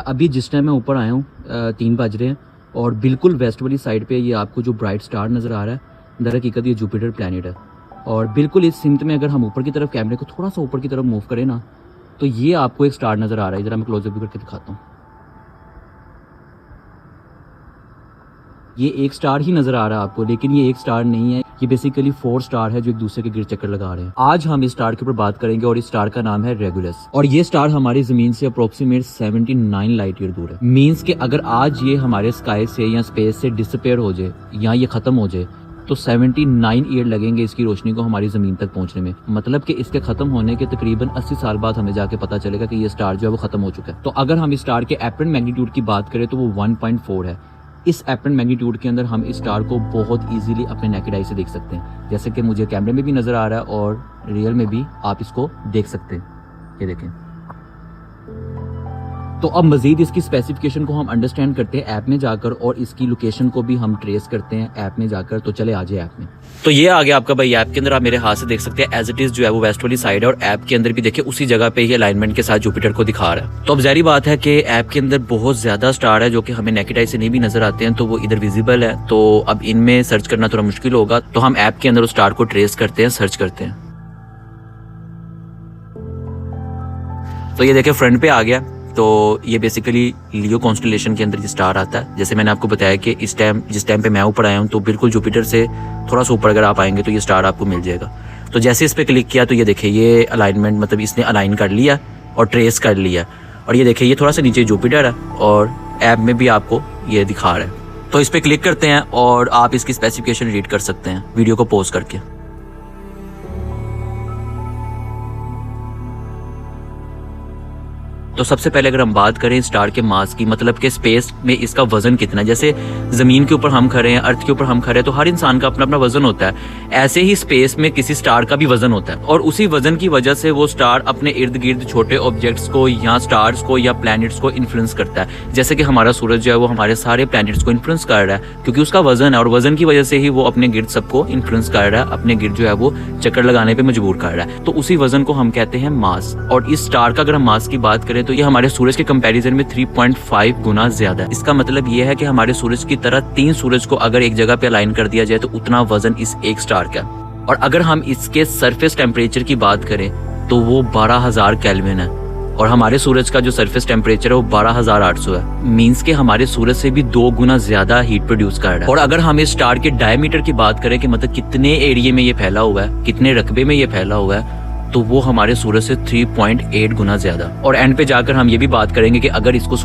अभी जिस टाइम मैं ऊपर आया हूँ 3 बज रहे हैं और बिल्कुल वेस्ट वाली साइड पे ये आपको जो ब्राइट स्टार नज़र आ रहा है, दर हकीकत ये जुपिटर प्लैनेट है। और बिल्कुल इस सिमत में अगर हम ऊपर की तरफ कैमरे को थोड़ा सा ऊपर की तरफ मूव करें ना, तो ये आपको एक स्टार नज़र आ रहा है। ज़रा मैं क्लोजअप भी करके दिखाता हूँ। ये एक स्टार ही नज़र आ रहा है आपको, लेकिन ये एक स्टार नहीं है, ये बेसिकली 4 स्टार है जो एक दूसरे के गिर चक्कर लगा रहे हैं। आज हम इस स्टार के ऊपर बात करेंगे और इस स्टार का नाम है रेगुलस। और ये स्टार हमारी जमीन से अप्रोक्सीमेट 79 लाइट ईयर दूर है। मीन्स कि अगर आज ये हमारे स्काई से या स्पेस से डिसअपेयर हो जाए या ये खत्म हो जाए तो 79 ईयर लगेंगे इसकी रोशनी को हमारी जमीन तक पहुंचने में। मतलब कि इसके खत्म होने के तकरीबन 80 साल बाद हमें जाके पता चलेगा कि ये स्टार जो है वो खत्म हो चुका है। तो अगर हम इस स्टार के एपरेंट मैग्नीट्यूड की बात करें तो वो 1.4 है। इस एपरेंट मैग्नीट्यूड के अंदर हम इस स्टार को बहुत इजीली अपने नेकेड आई से देख सकते हैं, जैसे कि मुझे कैमरे में भी नजर आ रहा है और रियल में भी आप इसको देख सकते हैं। ये देखें। तो अब मजीद इसकी स्पेसिफिकेशन को हम अंडरस्टैंड करते हैं ऐप में जाकर, और इसकी लोकेशन को भी हम ट्रेस करते हैं ऐप में जाकर। तो चले आजे ऐप में। तो ये आ गया आपका भाई ऐप के अंदर, आप मेरे हाथ से देख सकते हैं एज इट इज जो है वो वेस्ट वाली साइड है, और ऐप के अंदर भी देखिए उसी जगह पे ये अलाइनमेंट के साथ जुपिटर को दिखा रहा है। तो अब जाहिर बात है कि ऐप के अंदर बहुत ज्यादा स्टार है जो कि हमें नेकेड आई से नहीं भी नजर आते हैं, तो वो इधर विजिबल है। तो अब इनमें सर्च करना थोड़ा मुश्किल होगा, तो हम ऐप के अंदर उस स्टार को ट्रेस करते हैं, सर्च करते हैं। तो ये देखिए फ्रंट पे आ गया। तो ये बेसिकली लियो कॉन्स्टेलेशन के अंदर ये स्टार आता है। जैसे मैंने आपको बताया कि इस टाइम जिस टाइम पे मैं ऊपर आया हूँ तो बिल्कुल जुपिटर से थोड़ा सा ऊपर अगर आप आएंगे तो ये स्टार आपको मिल जाएगा। तो जैसे इस पे क्लिक किया तो ये देखिए ये अलाइनमेंट, मतलब इसने अलाइन कर लिया और ट्रेस कर लिया। और ये देखिए ये थोड़ा सा नीचे जुपिटर है और ऐप में भी आपको ये दिखा रहा है। तो इस पे क्लिक करते हैं और आप इसकी स्पेसिफिकेशन रीड कर सकते हैं वीडियो को पॉज करके। तो सबसे पहले अगर हम बात करें स्टार के मास की, मतलब कि स्पेस में इसका वजन कितना है। जैसे जमीन के ऊपर हम खड़े हैं, अर्थ के ऊपर हम खड़े हैं, तो हर इंसान का अपना अपना वजन होता है। ऐसे ही स्पेस में किसी स्टार का भी वजन होता है, और उसी वजन की वजह से वो स्टार अपने इर्द गिर्द छोटे ऑब्जेक्ट्स को या स्टार्स को या प्लैनेट्स को इन्फ्लुएंस करता है। जैसे कि हमारा सूरज जो है वो हमारे सारे प्लैनेट्स को इन्फ्लुएंस कर रहा है क्योंकि उसका वजन है, और वजन की वजह से ही वो अपने गिर्द सबको इन्फ्लुएंस कर रहा है, अपने गिर्द जो है वो चक्कर लगाने पर मजबूर कर रहा है। तो उसी वजन को हम कहते हैं मास। और इस स्टार का अगर हम मास की बात करें तो ये हमारे सूरज कंपैरिजन में 3.5 गुना ज्यादा है। इसका मतलब यह है कि हमारे सूरज की तरह 3 सूरज को अगर एक जगह पे अलाइन कर दिया जाए तो उतना वजन इस एक स्टार का। और अगर हम इसके सरफेस टेम्परेचर की बात करें तो वो 12,000 केल्विन है, और हमारे सूरज का जो सरफेस टेम्परेचर है वो 12,800 है। मींस के हमारे सूरज से भी 2 गुना ज्यादा हीट प्रोड्यूस कर रहा है। और अगर हम इस स्टार के डायमीटर की बात करें कि मतलब कितने एरिया में ये फैला हुआ है, कितने रकबे में ये फैला हुआ है, तो वो हमारे सूरज से 3.8 गुना ज्यादा। और एंड पे जाकर हम ये भी बात करेंगे कि अगर इसको